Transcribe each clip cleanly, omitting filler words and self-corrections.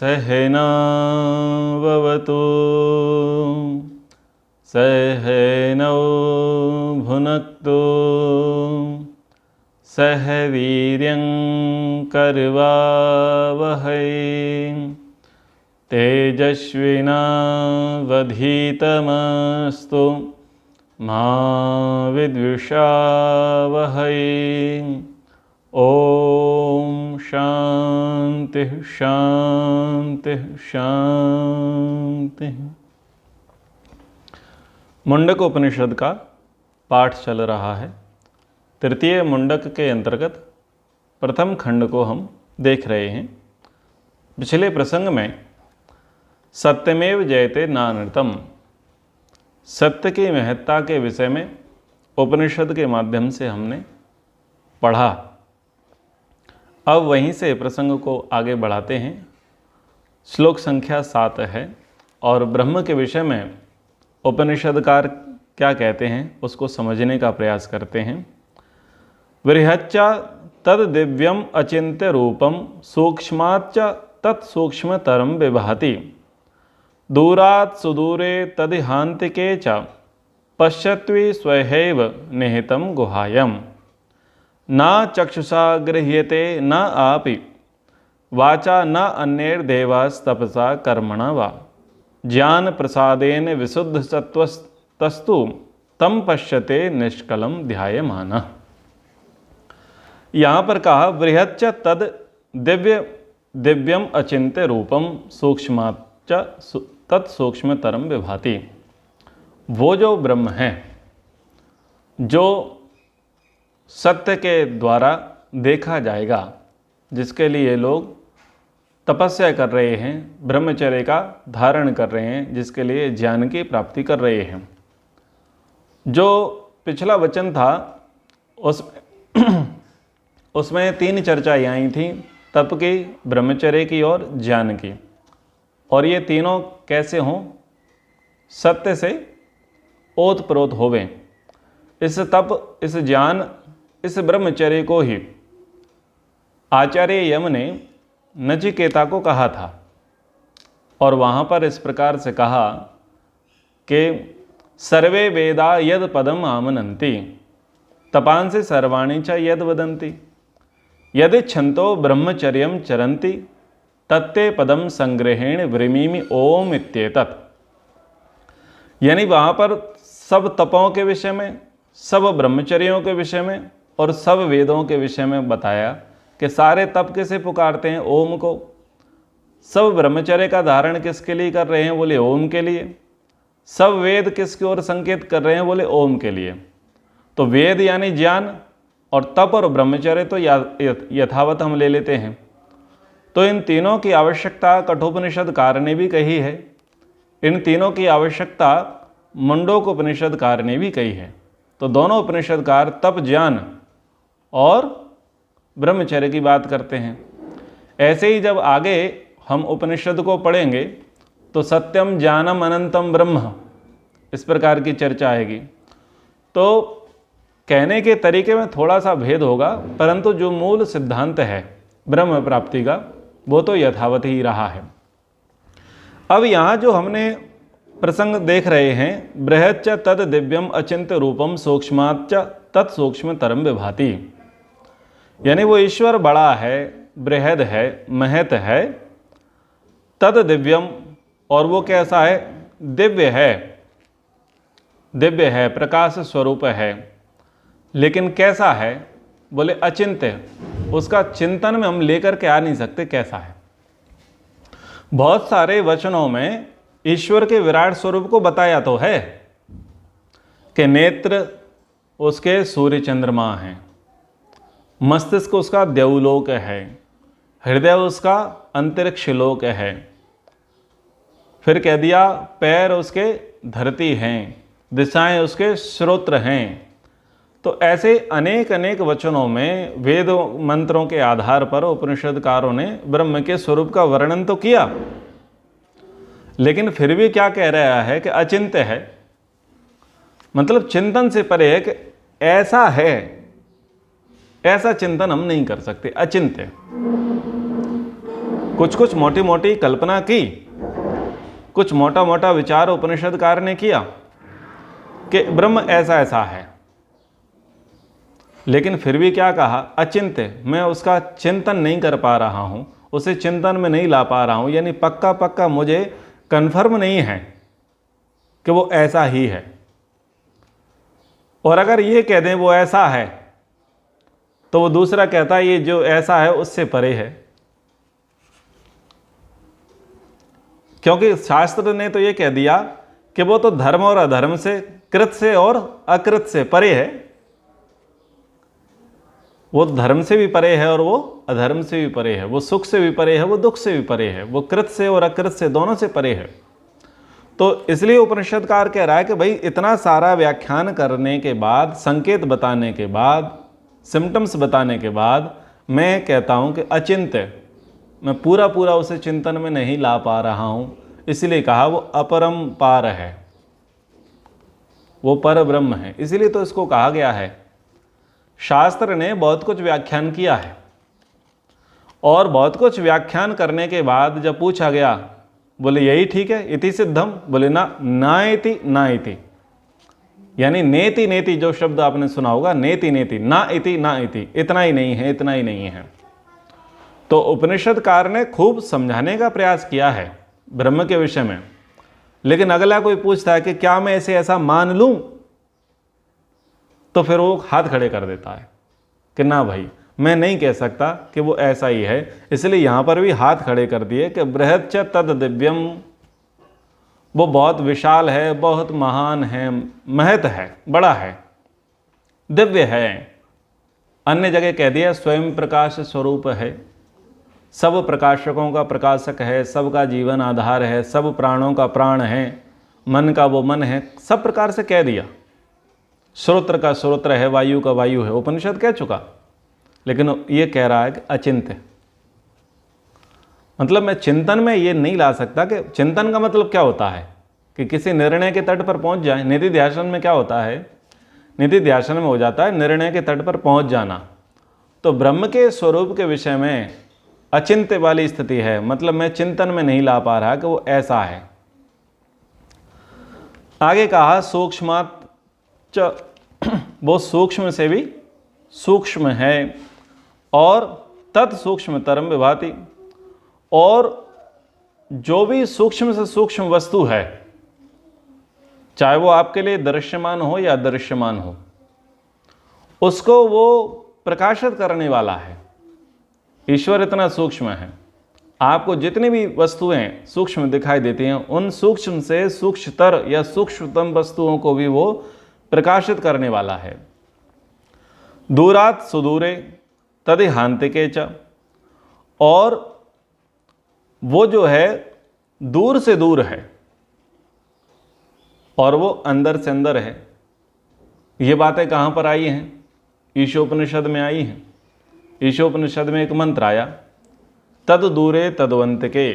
सहनाववतु सहनौ भुनक्तु सह वीर्यं करवावहै तेजस्विनावधीतमस्तु मा विद्विषावहै। ओम शांति शांति शांति। मुंडक उपनिषद का पाठ चल रहा है। तृतीय मुंडक के अंतर्गत प्रथम खंड को हम देख रहे हैं। पिछले प्रसंग में सत्यमेव जयते नानृतम, सत्य की महत्ता के विषय में उपनिषद के माध्यम से हमने पढ़ा। अब वहीं से प्रसंग को आगे बढ़ाते हैं। श्लोक संख्या 7 है और ब्रह्म के विषय में उपनिषदकार क्या कहते हैं उसको समझने का प्रयास करते हैं। बृहच्च तद दिव्यम अचिंत्य रूपम सूक्ष्माच्च तत्सूक्ष्मतरम विभाति दूरात् सुदूरे तदिहान्तिके च पश्यत्वी स्वयैव निहितं गुहायम् न चक्षुषा गृह्यते न आपि वाचा न अन्यैर्देवास्तपसा कर्मणा वा ज्ञान प्रसादेन विशुद्ध सत्वस्तस्तु तम पश्यते निष्कलम ध्यायमानः। यहाँ पर कहा बृहच्च तद दिव्यम अचिंत्य रूपम सूक्ष्माच्च तत्सूक्ष्मतरम विभाति। वो जो ब्रह्म है, जो सत्य के द्वारा देखा जाएगा, जिसके लिए लोग तपस्या कर रहे हैं, ब्रह्मचर्य का धारण कर रहे हैं, जिसके लिए ज्ञान की प्राप्ति कर रहे हैं। जो पिछला वचन था उसमें 3 चर्चाएं आई थी, तप की, ब्रह्मचर्य की और ज्ञान की। और ये तीनों कैसे हों? सत्य से ओतप्रोत होवें। इस तप, इस ज्ञान, इस ब्रह्मचर्य को ही आचार्य यम ने नचिकेता को कहा था। और वहाँ पर इस प्रकार से कहा कि सर्वे वेदा यद पदम आमनन्ति तपांसि सर्वाणि च यद वदन्ति यदि छन्तो ब्रह्मचर्यं चरन्ति तत्ते पदम संग्रहेण व्रिमीमि ओम इत्येतत्। यानी वहाँ पर सब तपों के विषय में, सब ब्रह्मचर्यों के विषय में और सब वेदों के विषय में बताया कि सारे तप किसे पुकारते हैं? ओम को। सब ब्रह्मचर्य का धारण किसके लिए कर रहे हैं? बोले ओम के लिए। सब वेद किसकी ओर संकेत कर रहे हैं? बोले ओम के लिए। तो वेद यानी ज्ञान और तप और ब्रह्मचर्य तो यथावत हम ले लेते हैं। तो इन तीनों की आवश्यकता कठोपनिषदकार ने भी कही है, इन तीनों की आवश्यकता मुंडकोपनिषदकार ने भी कही है। तो दोनों उपनिषदकार तप, ज्ञान और ब्रह्मचर्य की बात करते हैं। ऐसे ही जब आगे हम उपनिषद को पढ़ेंगे तो सत्यम ज्ञानम अनंतम ब्रह्म, इस प्रकार की चर्चा आएगी। तो कहने के तरीके में थोड़ा सा भेद होगा, परंतु जो मूल सिद्धांत है ब्रह्म प्राप्ति का वो तो यथावत ही रहा है। अब यहाँ जो हमने प्रसंग देख रहे हैं, बृहच्च तद दिव्यम अचिंत्य रूपम सूक्ष्माच्च तत्सूक्ष्मतरम विभाति, यानी वो ईश्वर बड़ा है, बृहद है, महत है। तद दिव्यम, और वो कैसा है? दिव्य है, दिव्य है, प्रकाश स्वरूप है। लेकिन कैसा है? बोले अचिंत्य। उसका चिंतन में हम लेकर के आ नहीं सकते कैसा है। बहुत सारे वचनों में ईश्वर के विराट स्वरूप को बताया तो है कि नेत्र उसके सूर्य चंद्रमा हैं, मस्तिष्क उसका देवलोक है, हृदय उसका अंतरिक्ष लोक है। फिर कह दिया पैर उसके धरती हैं, दिशाएं उसके श्रोत्र हैं। तो ऐसे अनेक अनेक वचनों में वेद मंत्रों के आधार पर उपनिषदकारों ने ब्रह्म के स्वरूप का वर्णन तो किया, लेकिन फिर भी क्या कह रहा है कि अचिंत्य है। मतलब चिंतन से परे है कि ऐसा है, ऐसा चिंतन हम नहीं कर सकते, अचिंत्य। कुछ कुछ मोटी मोटी कल्पना की, कुछ मोटा मोटा विचार उपनिषदकार ने किया कि ब्रह्म ऐसा ऐसा है, लेकिन फिर भी क्या कहा, अचिंत्य, मैं उसका चिंतन नहीं कर पा रहा हूं, उसे चिंतन में नहीं ला पा रहा हूं, यानी पक्का पक्का मुझे कन्फर्म नहीं है कि वो ऐसा ही है। और अगर ये कह दें वो ऐसा है, तो वो दूसरा कहता है ये जो ऐसा है उससे परे है, क्योंकि शास्त्र ने तो ये कह दिया कि वो तो धर्म और अधर्म से, कृत से और अकृत से परे है। वो धर्म से भी परे है और वो अधर्म से भी परे है, वो सुख से भी परे है, वो दुख से भी परे है, वो कृत से और अकृत से दोनों से परे है। तो इसलिए उपनिषदकार कह रहा है कि भाई इतना सारा व्याख्यान करने के बाद, संकेत बताने के बाद, सिम्टम्स बताने के बाद मैं कहता हूं कि अचिंत्य, मैं पूरा पूरा उसे चिंतन में नहीं ला पा रहा हूं, इसलिए कहा वो अपरंपार है, वो पर ब्रह्म है। इसीलिए तो इसको कहा गया है, शास्त्र ने बहुत कुछ व्याख्यान किया है, और बहुत कुछ व्याख्यान करने के बाद जब पूछा गया, बोले यही ठीक है, इति सिद्धम, बोले ना इति ना इति, यानी नेति नेति जो शब्द आपने सुना होगा, नेति नेति, ना इति, इतना ही नहीं है, इतना ही नहीं है। तो उपनिषदकार ने खूब समझाने का प्रयास किया है ब्रह्म के विषय में, लेकिन अगला कोई पूछता है कि क्या मैं ऐसे ऐसा मान लूं, तो फिर वो हाथ खड़े कर देता है कि ना भाई, मैं नहीं कह सकता कि वो ऐसा ही है। इसलिए यहां पर भी हाथ खड़े कर दिए कि बृहत् च तद दिव्यम, वो बहुत विशाल है, बहुत महान है, महत है, बड़ा है, दिव्य है। अन्य जगह कह दिया स्वयं प्रकाश स्वरूप है, सब प्रकाशकों का प्रकाशक है, सबका जीवन आधार है, सब प्राणों का प्राण है, मन का वो मन है, सब प्रकार से कह दिया। श्रोत्र का श्रोत्र है, वायु का वायु है, उपनिषद कह चुका। लेकिन ये कह रहा है कि अचिंत्य, मतलब मैं चिंतन में ये नहीं ला सकता। कि चिंतन का मतलब क्या होता है कि किसी निर्णय के तट पर पहुंच जाए। निधि ध्यान में क्या होता है, निधि ध्यान में हो जाता है निर्णय के तट पर पहुंच जाना। तो ब्रह्म के स्वरूप के विषय में अचिंत्य वाली स्थिति है, मतलब मैं चिंतन में नहीं ला पा रहा कि वो ऐसा है। आगे कहा सूक्ष्मात् च, वो सूक्ष्म से भी सूक्ष्म है, और तत्सूक्ष्मतरम विभाति, और जो भी सूक्ष्म से सूक्ष्म वस्तु है, चाहे वो आपके लिए दृश्यमान हो या अदृश्यमान हो, उसको वो प्रकाशित करने वाला है। ईश्वर इतना सूक्ष्म है, आपको जितनी भी वस्तुएं सूक्ष्म दिखाई देती हैं, उन सूक्ष्म से सूक्ष्मतर या सूक्ष्मतम वस्तुओं को भी वो प्रकाशित करने वाला है। दूरात सुदूरे तदिहांतिके च, और वो जो है दूर से दूर है और वो अंदर से अंदर है। ये बातें कहाँ पर आई हैं? ईशोपनिषद में आई हैं। ईशोपनिषद में एक मंत्र आया, तद दूरे तद्वंतिके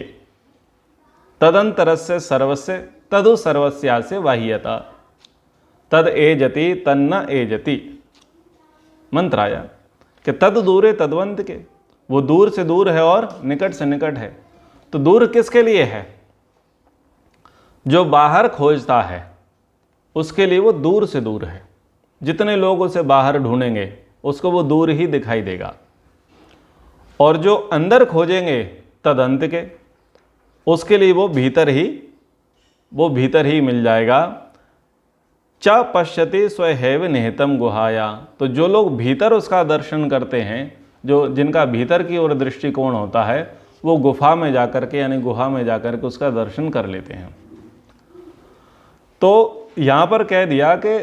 तदंतरस्य सर्वस्य तदु सर्वस्यास्य बाह्यता तद एजति तन्न एजति। मंत्र आया कि तद दूरे तद्वंत के, वो दूर से दूर है और निकट से निकट है। तो दूर किसके लिए है? जो बाहर खोजता है उसके लिए वो दूर से दूर है। जितने लोग उसे बाहर ढूंढेंगे उसको वो दूर ही दिखाई देगा, और जो अंदर खोजेंगे तदंत के, उसके लिए वो भीतर ही मिल जाएगा। च पश्यति स्वहैव निहितम गुहाया, तो जो लोग भीतर उसका दर्शन करते हैं, जिनका भीतर की ओर दृष्टिकोण होता है, वो गुफा में जाकर के, यानी गुहा में जाकर के उसका दर्शन कर लेते हैं। तो यहाँ पर कह दिया कि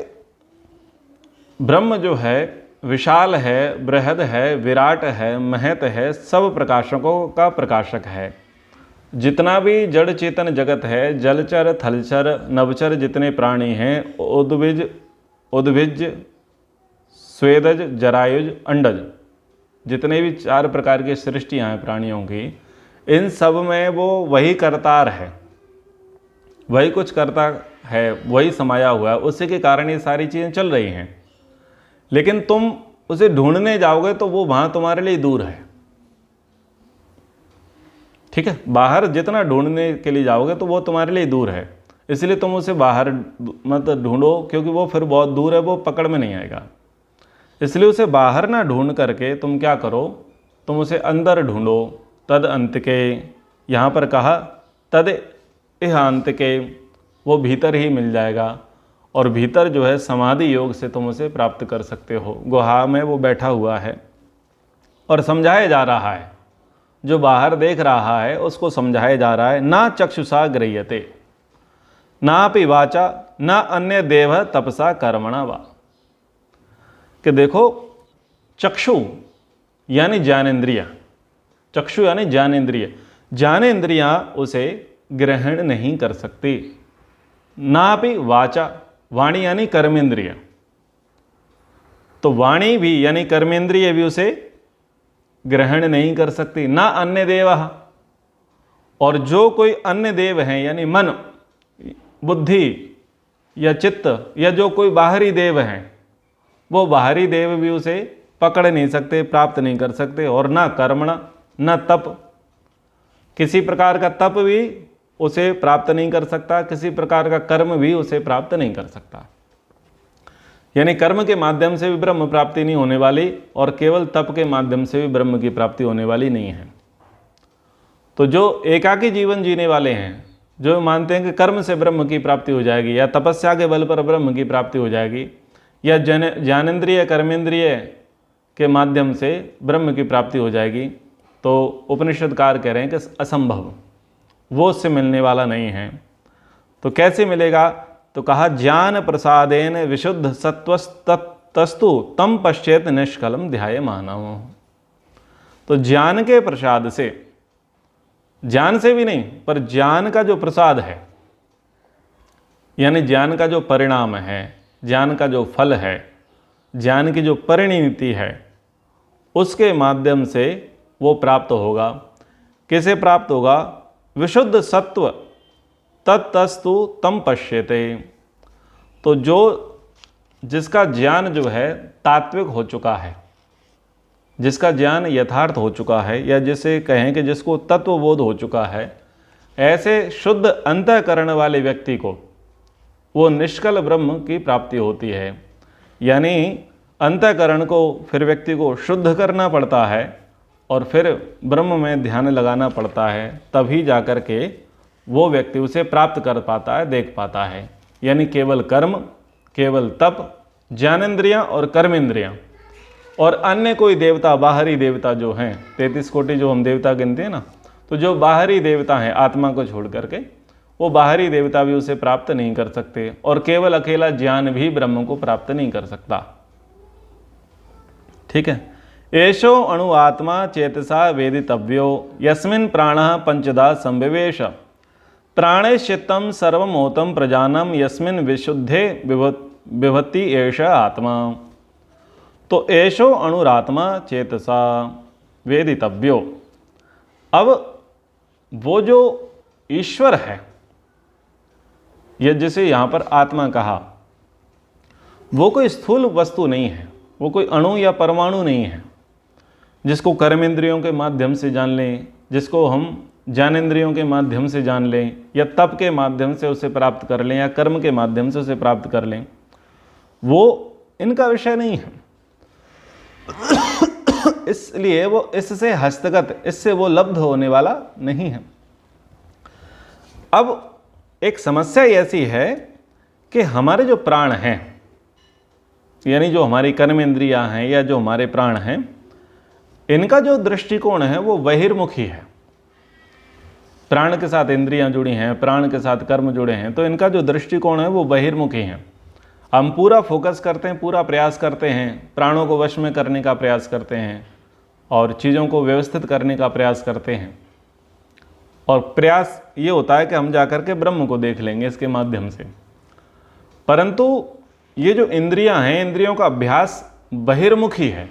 ब्रह्म जो है विशाल है, बृहद है, विराट है, महत है, सब प्रकाशकों का प्रकाशक है। जितना भी जड़ चेतन जगत है, जलचर, थलचर, नभचर, जितने प्राणी हैं, उद्भिज, स्वेदज, जरायुज, अंडज, जितने भी 4 प्रकार की सृष्टियाँ हैं प्राणियों की, इन सब में वो वही करतार है, वही कुछ करता है, वही समाया हुआ है। उसी के कारण ये सारी चीज़ें चल रही हैं। लेकिन तुम उसे ढूंढने जाओगे तो वो वहाँ तुम्हारे लिए दूर है। ठीक है, बाहर जितना ढूंढने के लिए जाओगे तो वो तुम्हारे लिए दूर है, इसलिए तुम उसे बाहर मत ढूंढो, क्योंकि वो फिर बहुत दूर है, वो पकड़ में नहीं आएगा। इसलिए उसे बाहर ना ढूंढ करके तुम क्या करो, तुम उसे अंदर ढूंढो। तद अंत के, यहाँ पर कहा तद इह अंत के, वो भीतर ही मिल जाएगा। और भीतर जो है समाधि योग से तुम उसे प्राप्त कर सकते हो। गुहा में वो बैठा हुआ है और समझाया जा रहा है, जो बाहर देख रहा है उसको समझाया जा रहा है। ना चक्षुषा गृह्यते नापि वाचा न अन्य देव तपसा कर्मणा वा, कि देखो चक्षु यानी ज्ञानेंद्रिय, चक्षु यानी ज्ञानेंद्रिय, ज्ञानेंद्रियां उसे ग्रहण नहीं कर सकती। नापि वाचा, वाणी यानी कर्मेंद्रिय, तो वाणी भी यानी कर्मेंद्रिय भी उसे ग्रहण नहीं कर सकती। ना अन्य देव, और जो कोई अन्य देव हैं यानी मन, बुद्धि या चित्त या जो कोई बाहरी देव हैं, वो बाहरी देव भी उसे पकड़ नहीं सकते, प्राप्त नहीं कर सकते। और ना कर्मणा, न तप, किसी प्रकार का तप भी उसे प्राप्त नहीं कर सकता, किसी प्रकार का कर्म भी उसे प्राप्त नहीं कर सकता। यानी कर्म के माध्यम से भी ब्रह्म प्राप्ति नहीं होने वाली और केवल तप के माध्यम से भी ब्रह्म की प्राप्ति होने वाली नहीं है। तो जो एकाकी जीवन जीने वाले हैं, जो मानते हैं कि कर्म से ब्रह्म की प्राप्ति हो जाएगी या तपस्या के बल पर ब्रह्म की प्राप्ति हो जाएगी या ज्ञानेंद्रिय कर्मेंद्रिय के माध्यम से ब्रह्म की प्राप्ति हो जाएगी, तो उपनिषदकार कह रहे हैं कि असंभव, वो उससे मिलने वाला नहीं है। तो कैसे मिलेगा? तो कहा ज्ञान प्रसादेन विशुद्ध सत्वस्तु तम पश्चेत निष्कलम ध्याय मानव। तो ज्ञान के प्रसाद से, ज्ञान से भी नहीं पर ज्ञान का जो प्रसाद है, यानी ज्ञान का जो परिणाम है, ज्ञान का जो फल है, ज्ञान की जो परिणति है, उसके माध्यम से वो प्राप्त होगा। किसे प्राप्त होगा? विशुद्ध सत्व तत्तस्तु तम पश्यते। तो जो जिसका ज्ञान जो है तात्विक हो चुका है, जिसका ज्ञान यथार्थ हो चुका है, या जिसे कहें कि जिसको तत्वबोध हो चुका है, ऐसे शुद्ध अंतःकरण वाले व्यक्ति को वो निष्कल ब्रह्म की प्राप्ति होती है। यानी अंतःकरण को फिर व्यक्ति को शुद्ध करना पड़ता है और फिर ब्रह्म में ध्यान लगाना पड़ता है, तभी जाकर के वो व्यक्ति उसे प्राप्त कर पाता है, देख पाता है। यानी केवल कर्म, केवल तप, ज्ञानेंद्रियां और कर्मेंद्रियां और अन्य कोई देवता, बाहरी देवता जो हैं, 33 कोटि जो हम देवता गिनते हैं ना, तो जो बाहरी देवता हैं आत्मा को छोड़ करके, वो बाहरी देवता भी उसे प्राप्त नहीं कर सकते। और केवल अकेला ज्ञान भी ब्रह्म को प्राप्त नहीं कर सकता। ठीक है। एषो अणु आत्मा चेतसा वेदितव्यो यस्मिन् प्राणः पंचधा संविवेश प्राणेश्चित्तं सर्वमोतं प्रजानम यस्मिन् विशुद्धे विभति एष आत्मा। तो एषो अणुरात्मा चेतसा वेदितव्यो, अब वो जो ईश्वर है, ये जिसे यहाँ पर आत्मा कहा, वो कोई स्थूल वस्तु नहीं है, वो कोई अणु या परमाणु नहीं है जिसको कर्मेंद्रियों के माध्यम से जान लें, जिसको हम ज्ञानेंद्रियों के माध्यम से जान लें, या तप के माध्यम से उसे प्राप्त कर लें, या कर्म के माध्यम से उसे प्राप्त कर लें। वो इनका विषय नहीं है। इसलिए वो इससे हस्तगत, इससे वो लब्ध होने वाला नहीं है। अब एक समस्या ऐसी है कि हमारे जो प्राण हैं, यानी जो हमारी कर्मेंद्रियां हैं या जो हमारे प्राण हैं, इनका जो दृष्टिकोण है वो बहिर्मुखी है। प्राण के साथ इंद्रियां जुड़ी हैं, प्राण के साथ कर्म जुड़े हैं, तो इनका जो दृष्टिकोण है वो बहिर्मुखी है। हम पूरा फोकस करते हैं, पूरा प्रयास करते हैं, प्राणों को वश में करने का प्रयास करते हैं और चीज़ों को व्यवस्थित करने का प्रयास करते हैं। और प्रयास ये होता है कि हम जाकर के ब्रह्म को देख लेंगे इसके माध्यम से। परंतु ये जो इंद्रियां हैं, इंद्रियों का अभ्यास बहिर्मुखी है,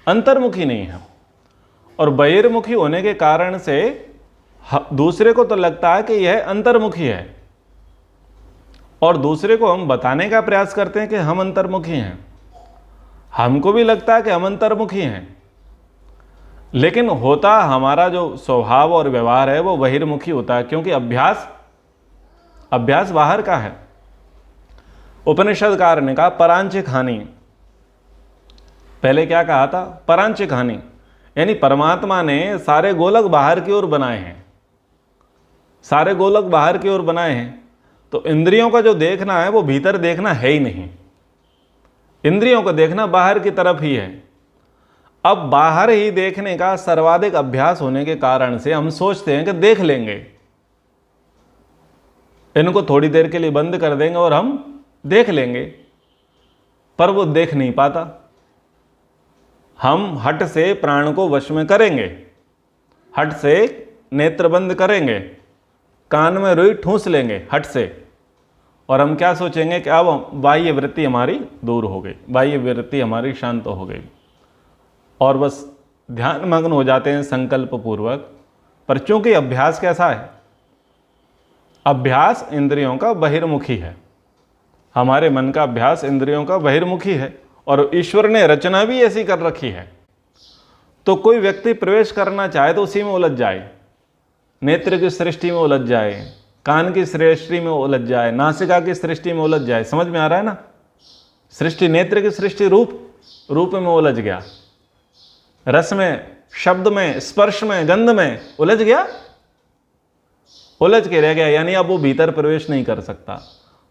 अंतर्मुखी नहीं है। और बहिर्मुखी होने के कारण से दूसरे को तो लगता है कि यह अंतर्मुखी है, और दूसरे को हम बताने का प्रयास करते हैं कि हम अंतर्मुखी हैं। हमको भी लगता है कि हम अंतर्मुखी हैं, लेकिन होता हमारा जो स्वभाव और व्यवहार है वो बहिर्मुखी होता है, क्योंकि अभ्यास बाहर का है। उपनिषदकार ने कहा परांचिक हानि, पहले क्या कहा था? परांचिक हानि, यानी परमात्मा ने सारे गोलक बाहर की ओर बनाए हैं, सारे गोलक बाहर की ओर बनाए हैं, तो इंद्रियों का जो देखना है वो भीतर देखना है ही नहीं, इंद्रियों को देखना बाहर की तरफ ही है। अब बाहर ही देखने का सर्वाधिक अभ्यास होने के कारण से हम सोचते हैं कि देख लेंगे, इनको थोड़ी देर के लिए बंद कर देंगे और हम देख लेंगे, पर वो देख नहीं पाता। हम हट से प्राण को वश में करेंगे, हट से नेत्र बंद करेंगे, कान में रुई ठूंस लेंगे हट से, और हम क्या सोचेंगे कि अब बाह्य वृत्ति हमारी दूर हो गई, बाह्य वृत्ति हमारी शांत हो गई, और बस ध्यान मग्न हो जाते हैं संकल्प पूर्वक। पर चूंकि अभ्यास कैसा है? अभ्यास इंद्रियों का बहिर्मुखी है, हमारे मन का अभ्यास इंद्रियों का बहिर्मुखी है, और ईश्वर ने रचना भी ऐसी कर रखी है। तो कोई व्यक्ति प्रवेश करना चाहे तो उसी में उलझ जाए, नेत्र की सृष्टि में उलझ जाए, कान की सृष्टि में उलझ जाए, नासिका की सृष्टि में उलझ जाए। समझ में आ रहा है ना? सृष्टि, नेत्र की सृष्टि रूप में उलझ गया, रस में, शब्द में, स्पर्श में, गंध में उलझ गया, उलझ के रह गया, यानी अब वो भीतर प्रवेश नहीं कर सकता।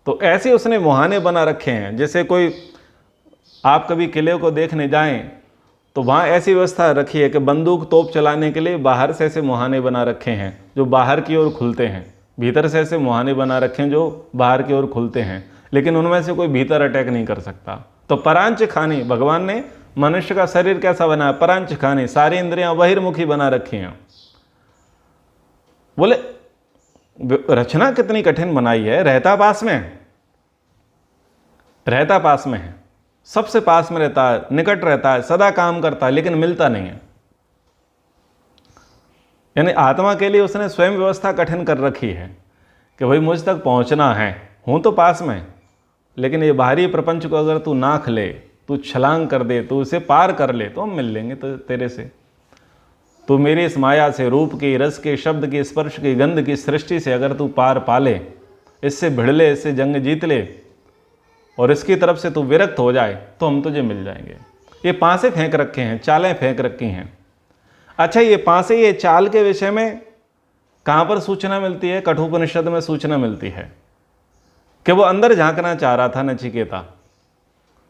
तो ऐसे उसने मुहाने बना रखे हैं। जैसे कोई आप कभी किले को देखने जाएं तो वहाँ ऐसी व्यवस्था रखी है कि बंदूक तोप चलाने के लिए बाहर से ऐसे मुहाने बना रखे हैं जो बाहर की ओर खुलते हैं, भीतर से ऐसे मुहाने बना रखे हैं जो बाहर की ओर खुलते हैं, लेकिन उनमें से कोई भीतर अटैक नहीं कर सकता। तो परांच खानी, भगवान ने मनुष्य का शरीर कैसा बनाया? परांच खानी, सारी इंद्रियां बहिर्मुखी बना रखी हैं। बोले रचना कितनी कठिन बनाई है। रहता पास में है, रहता पास में है, सबसे पास में रहता है, निकट रहता है, सदा काम करता है, लेकिन मिलता नहीं है। यानी आत्मा के लिए उसने स्वयं व्यवस्था कठिन कर रखी है कि भाई मुझ तक पहुंचना है, हूं तो पास में, लेकिन ये बाहरी प्रपंच को अगर तू नाख ले, तू छलांग कर दे, तू उसे पार कर ले, तो हम मिल लेंगे तो तेरे से। तू मेरी इस माया से, रूप की, रस के, शब्द की, स्पर्श की, गंध की सृष्टि से अगर तू पार पा ले, इससे भिड़ ले, इससे जंग जीत ले, और इसकी तरफ से तू विरक्त हो जाए, तो हम तुझे मिल जाएंगे। ये पासे फेंक रखे हैं, चालें फेंक रखी हैं। अच्छा, ये पासे, ये चाल के विषय में कहाँ पर सूचना मिलती है? कठोपनिषद में सूचना मिलती है कि वो अंदर झांकना चाह रहा था नचिकेता,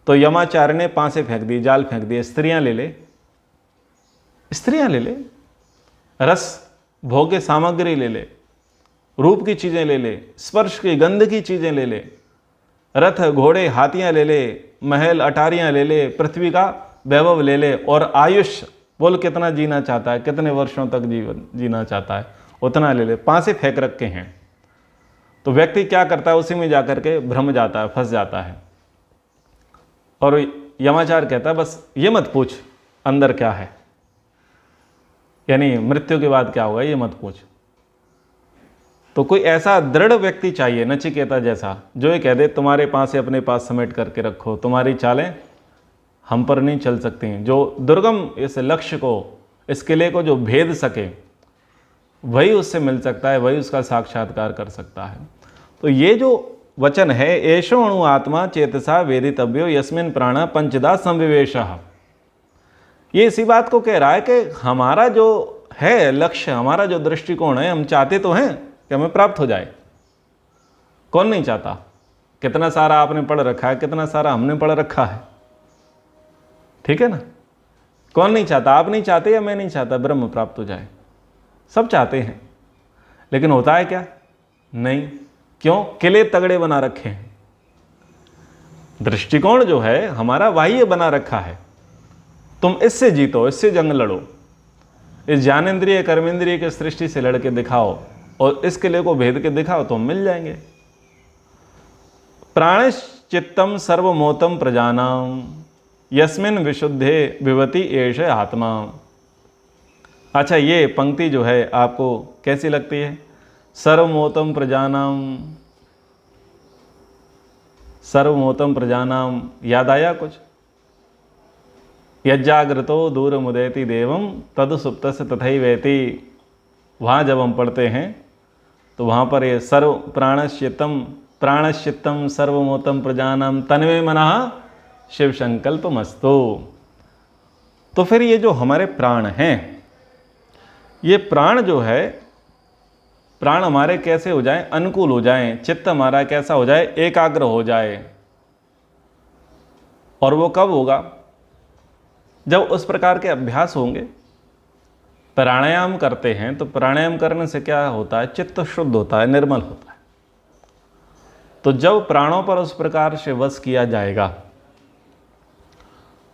तो यमाचार्य ने पासे फेंक दिए, जाल फेंक दिए। स्त्रियां ले ले, स्त्रियां ले ले, रस भोग्य सामग्री ले ले, रूप की चीजें ले ले, स्पर्श की, गंध की चीजें ले ले, रथ घोड़े हाथियां ले ले, महल अटारियां ले ले, पृथ्वी का वैभव ले ले, और आयुष, बोल कितना जीना चाहता है, कितने वर्षों तक जीवन जीना चाहता है, उतना ले ले। पासे फेंक रखे हैं। तो व्यक्ति क्या करता है? उसी में जाकर के भ्रम जाता है, फंस जाता है। और यमाचार्य कहता है बस ये मत पूछ अंदर क्या है, यानी मृत्यु के बाद क्या होगा ये मत पूछ। तो कोई ऐसा दृढ़ व्यक्ति चाहिए नचिकेता जैसा, जो ये कह दे तुम्हारे पास से अपने पास समेट करके रखो, तुम्हारी चालें हम पर नहीं चल सकती, जो दुर्गम इस लक्ष्य को, इस किले को जो भेद सके, वही उससे मिल सकता है, वही उसका साक्षात्कार कर सकता है। तो ये जो वचन है, एषो अणु आत्मा चेतसा वेदितव्यो यस्मिन् प्राण पंचदा संविवेशः, ये इसी बात को कह रहा है कि हमारा जो है लक्ष्य, हमारा जो दृष्टिकोण है, हम चाहते तो हैं कि हमें प्राप्त हो जाए। कौन नहीं चाहता? कितना सारा आपने पढ़ रखा है, कितना सारा हमने पढ़ रखा है, ठीक है ना? कौन नहीं चाहता? आप नहीं चाहते या मैं नहीं चाहता ब्रह्म प्राप्त हो जाए? सब चाहते हैं, लेकिन होता है क्या? नहीं। क्यों? किले तगड़े बना रखे हैं। दृष्टिकोण जो है हमारा बाह्य बना रखा है, तुम इससे जीतो, इससे जंग लड़ो, इस ज्ञानेन्द्रिय कर्मेंद्रिय के सृष्टि से लड़के दिखाओ, और इस किले को भेद के दिखाओ, तो हम मिल जाएंगे। प्राणश्चित्तम सर्वमोतम प्रजानाम यस्मिन विशुद्धे विवति एष आत्मा। अच्छा, ये पंक्ति जो है आपको कैसी लगती है? सर्वमोतम प्रजानाम, सर्वमोतम प्रजानाम, याद आया कुछ? यज्जाग्रतो दूर मुदेति देवम तद सुप्तस्य तथैवेति। वहाँ जब हम पढ़ते हैं तो वहाँ पर ये सर्व प्राणश्चित्तम सर्वमोतम प्रजानम तन्मे मनः शिव संकल्पमस्तु। तो फिर ये जो हमारे प्राण हैं, ये प्राण जो है, प्राण हमारे कैसे हो जाए, अनुकूल हो जाए, चित्त हमारा कैसा हो जाए, एकाग्र हो जाए। और वो कब होगा? जब उस प्रकार के अभ्यास होंगे। प्राणायाम करते हैं तो प्राणायाम करने से क्या होता है, चित्त शुद्ध होता है, निर्मल होता है। तो जब प्राणों पर उस प्रकार से वश किया जाएगा,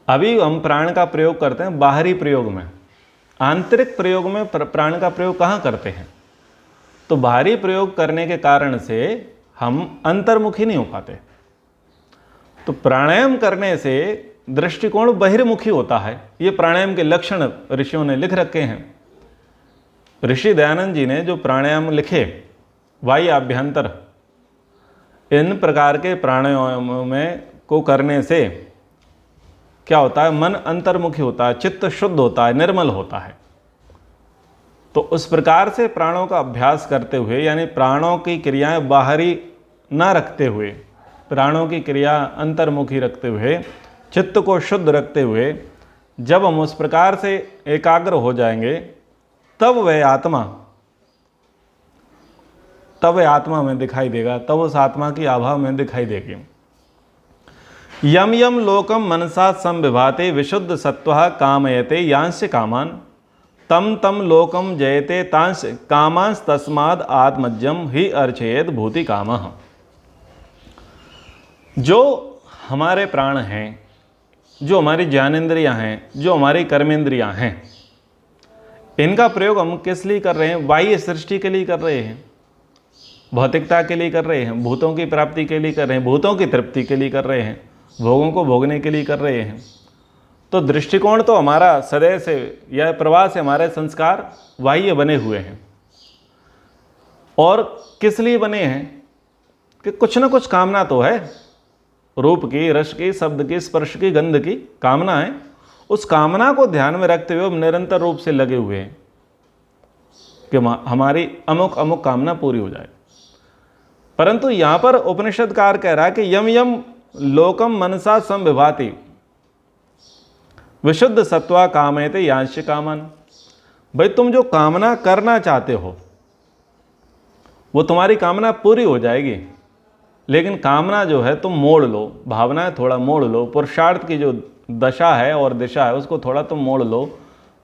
अभी हम प्राण का प्रयोग करते हैं बाहरी प्रयोग में, आंतरिक प्रयोग में प्राण का प्रयोग कहाँ करते हैं? तो बाहरी प्रयोग करने के कारण से हम अंतर्मुखी नहीं हो पाते। तो प्राणायाम करने से दृष्टिकोण बहिर्मुखी होता है। ये प्राणायाम के लक्षण ऋषियों ने लिख रखे हैं। ऋषि दयानंद जी ने जो प्राणायाम लिखे, वायु आभ्यंतर, इन प्रकार के प्राणायामों में को करने से क्या होता है, मन अंतर्मुखी होता है, चित्त शुद्ध होता है, निर्मल होता है। तो उस प्रकार से प्राणों का अभ्यास करते हुए, यानी प्राणों की क्रियाएं बाहरी ना रखते हुए, प्राणों की क्रिया अंतर्मुखी रखते हुए, चित्त को शुद्ध रखते हुए, जब हम उस प्रकार से एकाग्र हो जाएंगे, तब वह आत्मा में दिखाई देगा, तब उस आत्मा की आभा में दिखाई देगी। यम यम लोकम मनसा संविभाते विशुद्ध सत्वः कामयते यांश कामान तम तम लोकम जयते तांश कामांश तस्माद आत्मज्यम ही अर्चयेत भूति कामः। जो हमारे प्राण हैं, जो हमारी ज्ञानेंद्रियां हैं, जो हमारी कर्मेंद्रियां हैं, इनका प्रयोग हम किस लिए कर रहे हैं? बाह्य सृष्टि के लिए कर रहे हैं, भौतिकता के लिए कर रहे हैं, भूतों की प्राप्ति के लिए कर रहे हैं, भूतों की तृप्ति के लिए कर रहे हैं, भोगों को भोगने के लिए कर रहे हैं। तो दृष्टिकोण तो हमारा सदैव से या प्रवाह से हमारे संस्कार बाह्य बने हुए हैं। और किस लिए बने हैं? कि कुछ ना कुछ कामना तो है, रूप की, रस की, शब्द की, स्पर्श की, गंध की कामना है। उस कामना को ध्यान में रखते हुए हम निरंतर रूप से लगे हुए हैं कि हमारी अमुक अमुक कामना पूरी हो जाए। परंतु यहां पर उपनिषदकार कह रहा है कि यम यम लोकम मनसा संविभाति विशुद्ध सत्वा कामयते यांश कामन। भाई तुम जो कामना करना चाहते हो वो तुम्हारी कामना पूरी हो जाएगी, लेकिन कामना जो है तुम मोड़ लो, भावना थोड़ा मोड़ लो, पुरुषार्थ की जो दशा है और दिशा है उसको थोड़ा तुम मोड़ लो,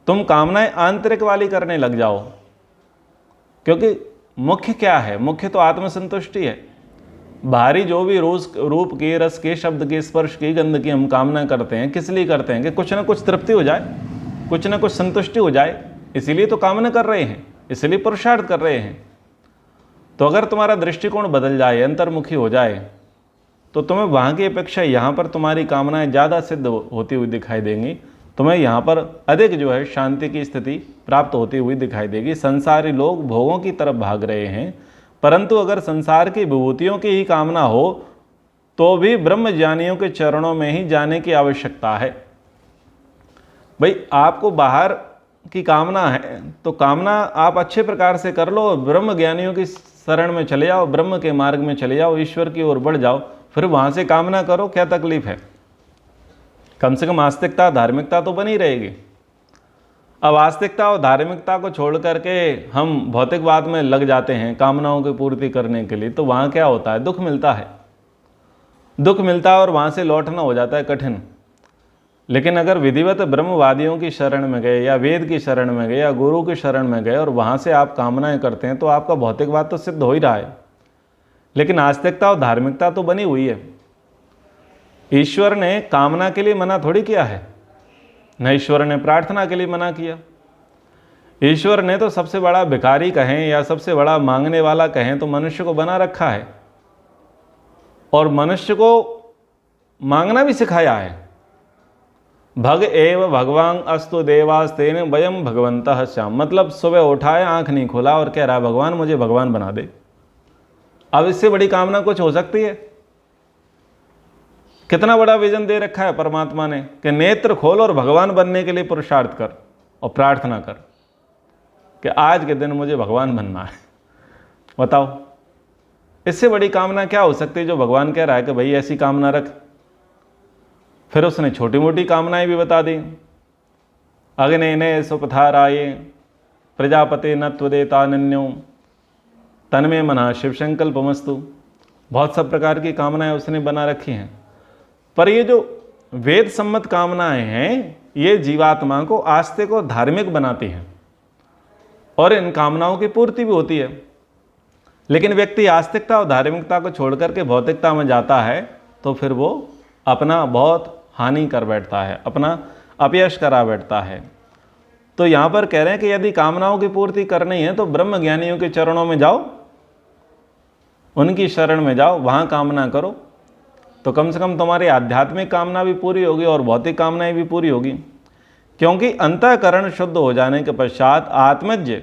तुम कामनाएं आंतरिक वाली करने लग जाओ। क्योंकि मुख्य क्या है? मुख्य तो आत्मसंतुष्टि है। बाहरी जो भी रूप की, रस की, शब्द की, स्पर्श की, गंध की हम कामना करते हैं, किस लिए करते हैं? कि कुछ ना कुछ तृप्ति हो जाए, कुछ ना कुछ संतुष्टि हो जाए, इसीलिए तो कामना कर रहे हैं, इसलिए पुरुषार्थ कर रहे हैं। तो अगर तुम्हारा दृष्टिकोण बदल जाए, अंतर्मुखी हो जाए, तो तुम्हें वहाँ की अपेक्षा यहाँ पर तुम्हारी कामनाएं ज़्यादा सिद्ध होती हुई दिखाई देंगी। तुम्हें यहाँ पर अधिक जो है शांति की स्थिति प्राप्त होती हुई दिखाई देगी। संसारी लोग भोगों की तरफ भाग रहे हैं, परंतु अगर संसार की विभूतियों की ही कामना हो तो भी ब्रह्म ज्ञानियों के चरणों में ही जाने की आवश्यकता है। भाई आपको बाहर की कामना है तो कामना आप अच्छे प्रकार से कर लो, ब्रह्म ज्ञानियों की शरण में चले जाओ, ब्रह्म के मार्ग में चले जाओ, ईश्वर की ओर बढ़ जाओ, फिर वहां से कामना करो, क्या तकलीफ है? कम से कम आस्तिकता, धार्मिकता तो बनी रहेगी। अब आस्तिकता और धार्मिकता को छोड़ करके हम भौतिकवाद में लग जाते हैं कामनाओं की पूर्ति करने के लिए, तो वहाँ क्या होता है? दुख मिलता है, दुख मिलता है और वहाँ से लौटना हो जाता है कठिन। लेकिन अगर विधिवत ब्रह्मवादियों की शरण में गए या वेद की शरण में गए या गुरु की शरण में गए और वहाँ से आप कामनाएं करते हैं तो आपका भौतिकवाद तो सिद्ध हो ही रहा है, लेकिन आस्तिकता और धार्मिकता तो बनी हुई है। ईश्वर ने कामना के लिए मना थोड़ी किया है, न ईश्वर ने प्रार्थना के लिए मना किया। ईश्वर ने तो सबसे बड़ा भिखारी कहें या सबसे बड़ा मांगने वाला कहें तो मनुष्य को बना रखा है और मनुष्य को मांगना भी सिखाया है। भग एव भगवान अस्तु देवास्तेन वयम भगवंतः श्याम। मतलब सुबह उठाए, आंख नहीं खोला और कह रहा है भगवान मुझे भगवान बना दे। अब इससे बड़ी कामना कुछ हो सकती है? कितना बड़ा विजन दे रखा है परमात्मा ने कि नेत्र खोल और भगवान बनने के लिए पुरुषार्थ कर और प्रार्थना कर कि आज के दिन मुझे भगवान बनना है। बताओ, इससे बड़ी कामना क्या हो सकती है जो भगवान कह रहा है कि भाई ऐसी कामना रख। फिर उसने छोटी मोटी कामनाएं भी बता दी। अग्नेने सुपथाराये प्रजापते न त्वदेतानन्यो तन्मे मना शिव संकल्पमस्तु। बहुत सब प्रकार की कामनाएं उसने बना रखी हैं, पर ये जो वेद सम्मत कामनाएं हैं ये जीवात्मा को आस्तिक और धार्मिक बनाती हैं और इन कामनाओं की पूर्ति भी होती है। लेकिन व्यक्ति आस्तिकता और धार्मिकता को छोड़ करके भौतिकता में जाता है तो फिर वो अपना बहुत हानि कर बैठता है, अपना अपयश करा बैठता है। तो यहाँ पर कह रहे हैं कि यदि कामनाओं की पूर्ति करनी है तो ब्रह्म ज्ञानियों के चरणों में जाओ, उनकी शरण में जाओ, वहाँ कामना करो, तो कम से कम तुम्हारी आध्यात्मिक कामना भी पूरी होगी और भौतिक कामनाएं भी पूरी होगी। क्योंकि अंतःकरण शुद्ध हो जाने के पश्चात आत्मज्ञ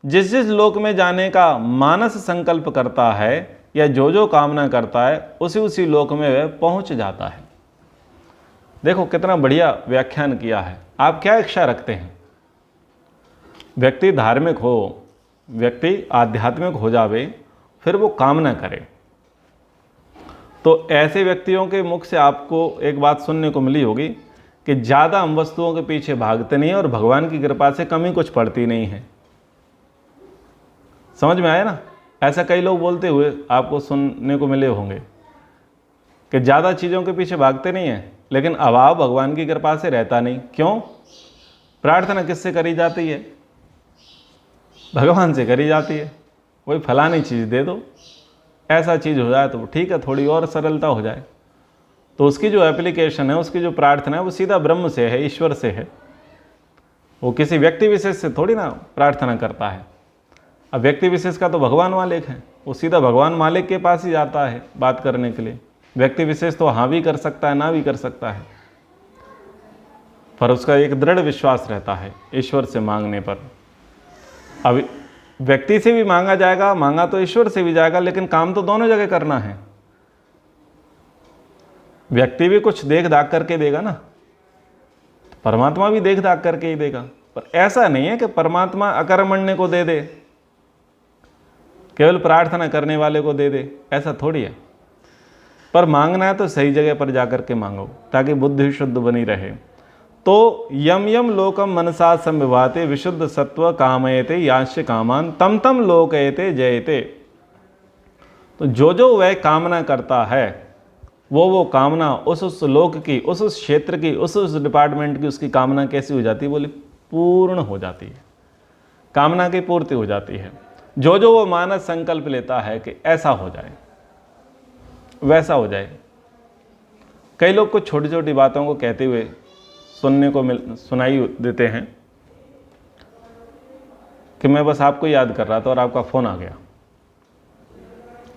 जिस जिस लोक में जाने का मानस संकल्प करता है या जो जो कामना करता है उसी उसी लोक में वह पहुंच जाता है। देखो कितना बढ़िया व्याख्यान किया है। आप क्या इच्छा रखते हैं? व्यक्ति धार्मिक हो, व्यक्ति आध्यात्मिक हो जावे, फिर वो कामना करे। तो ऐसे व्यक्तियों के मुख से आपको एक बात सुनने को मिली होगी कि ज़्यादा हम वस्तुओं के पीछे भागते नहीं और भगवान की कृपा से कमी कुछ पड़ती नहीं है। समझ में आया ना? ऐसा कई लोग बोलते हुए आपको सुनने को मिले होंगे कि ज़्यादा चीज़ों के पीछे भागते नहीं हैं, लेकिन अभाव भगवान की कृपा से रहता नहीं। क्यों? प्रार्थना किससे करी जाती है? भगवान से करी जाती है। वही फलानी चीज़ दे दो, ऐसा चीज़ हो जाए तो ठीक है, थोड़ी और सरलता हो जाए। तो उसकी जो एप्लीकेशन है, उसकी जो प्रार्थना है वो सीधा ब्रह्म से है, ईश्वर से है। वो किसी व्यक्ति विशेष से थोड़ी ना प्रार्थना करता है। अब व्यक्ति विशेष का तो भगवान मालिक है, वो सीधा भगवान मालिक के पास ही जाता है बात करने के लिए। व्यक्ति विशेष तो हाँ भी कर सकता है, ना भी कर सकता है, पर उसका एक दृढ़ विश्वास रहता है ईश्वर से मांगने पर। अब व्यक्ति से भी मांगा जाएगा, मांगा तो ईश्वर से भी जाएगा, लेकिन काम तो दोनों जगह करना है। व्यक्ति भी कुछ देख दाख करके देगा ना, परमात्मा भी देख दाख करके ही देगा। पर ऐसा नहीं है कि परमात्मा अकर्मण्य को दे दे, केवल प्रार्थना करने वाले को दे दे, ऐसा थोड़ी है। पर मांगना है तो सही जगह पर जाकर के मांगो ताकि बुद्धि शुद्ध बनी रहे। तो यम यम लोकम मनसा संविभाते विशुद्ध सत्व कामयते याश्य कामान तम तम लोकयते जयते। तो जो जो वह कामना करता है वो कामना उस लोक की, उस क्षेत्र की, उस डिपार्टमेंट की उसकी कामना कैसी हो जाती है? बोले पूर्ण हो जाती है, कामना की पूर्ति हो जाती है। जो जो वो मानस संकल्प लेता है कि ऐसा हो जाए, वैसा हो जाए। कई लोग कुछ छोटी छोटी बातों को कहते हुए सुनाई देते हैं कि मैं बस आपको याद कर रहा था और आपका फ़ोन आ गया,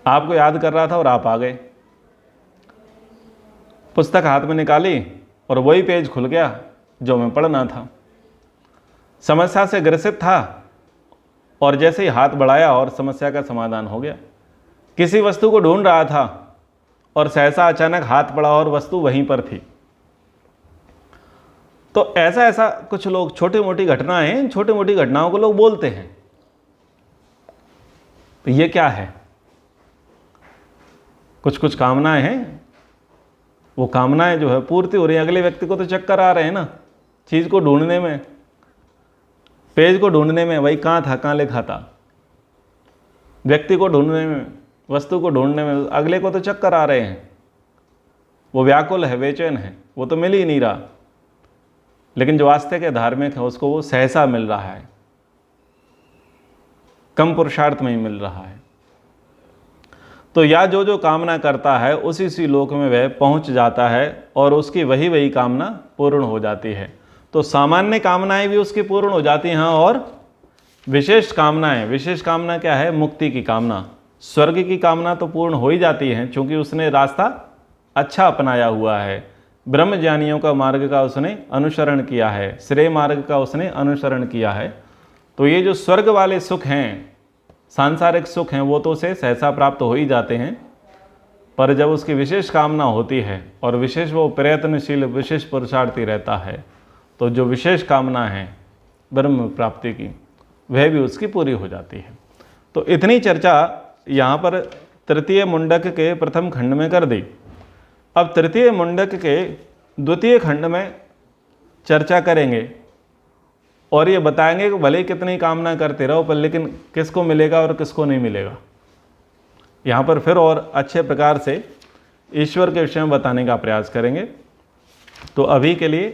आपको याद कर रहा था और आप आ गए। पुस्तक हाथ में निकाली और वही पेज खुल गया जो मैं पढ़ना था। समस्या से ग्रसित था और जैसे ही हाथ बढ़ाया और समस्या का समाधान हो गया। किसी वस्तु को ढूंढ रहा था और सहसा अचानक हाथ पड़ा और वस्तु वहीं पर थी। तो ऐसा कुछ लोग, छोटी मोटी घटनाएं, छोटी मोटी घटनाओं को लोग बोलते हैं। तो ये क्या है? कुछ कुछ कामनाएं हैं, वो कामनाएं जो है पूर्ति हो रही है। अगले व्यक्ति को तो चक्कर आ रहे हैं ना चीज़ को ढूंढने में, पेज को ढूंढने में, वही कहाँ था, कहाँ लिखा था। व्यक्ति को ढूंढने में, वस्तु को ढूंढने में अगले को तो चक्कर आ रहे हैं। वो व्याकुल है, बेचैन है, वो तो मिल ही नहीं रहा। लेकिन जो आस्तिक है, धार्मिक है, उसको वो सहसा मिल रहा है, कम पुरुषार्थ में ही मिल रहा है। तो या जो जो कामना करता है उसी उसी लोक में वह पहुंच जाता है और उसकी वही वही कामना पूर्ण हो जाती है। तो सामान्य कामनाएं भी उसकी पूर्ण हो जाती हैं और विशेष कामनाएं, विशेष कामना क्या है? मुक्ति की कामना, स्वर्ग की कामना तो पूर्ण हो ही जाती है, क्योंकि उसने रास्ता अच्छा अपनाया हुआ है। ब्रह्मज्ञानियों का मार्ग का उसने अनुसरण किया है, श्रेय मार्ग का उसने अनुसरण किया है। तो ये जो स्वर्ग वाले सुख हैं, सांसारिक सुख हैं, वो तो उसे सहसा प्राप्त हो ही जाते हैं। पर जब उसकी विशेष कामना होती है और विशेष वो प्रयत्नशील विशेष पुरुषार्थी रहता है, तो जो विशेष कामना है ब्रह्म प्राप्ति की, वह भी उसकी पूरी हो जाती है। तो इतनी चर्चा यहाँ पर तृतीय मुंडक के प्रथम खंड में कर दी। अब तृतीय मुंडक के द्वितीय खंड में चर्चा करेंगे और ये बताएंगे कि भले ही कितनी कामना करते रहो, पर लेकिन किसको मिलेगा और किसको नहीं मिलेगा। यहाँ पर फिर और अच्छे प्रकार से ईश्वर के विषय में बताने का प्रयास करेंगे। तो अभी के लिए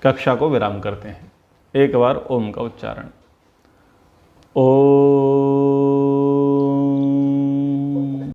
कक्षा को विराम करते हैं। एक बार ओम का उच्चारण। ओ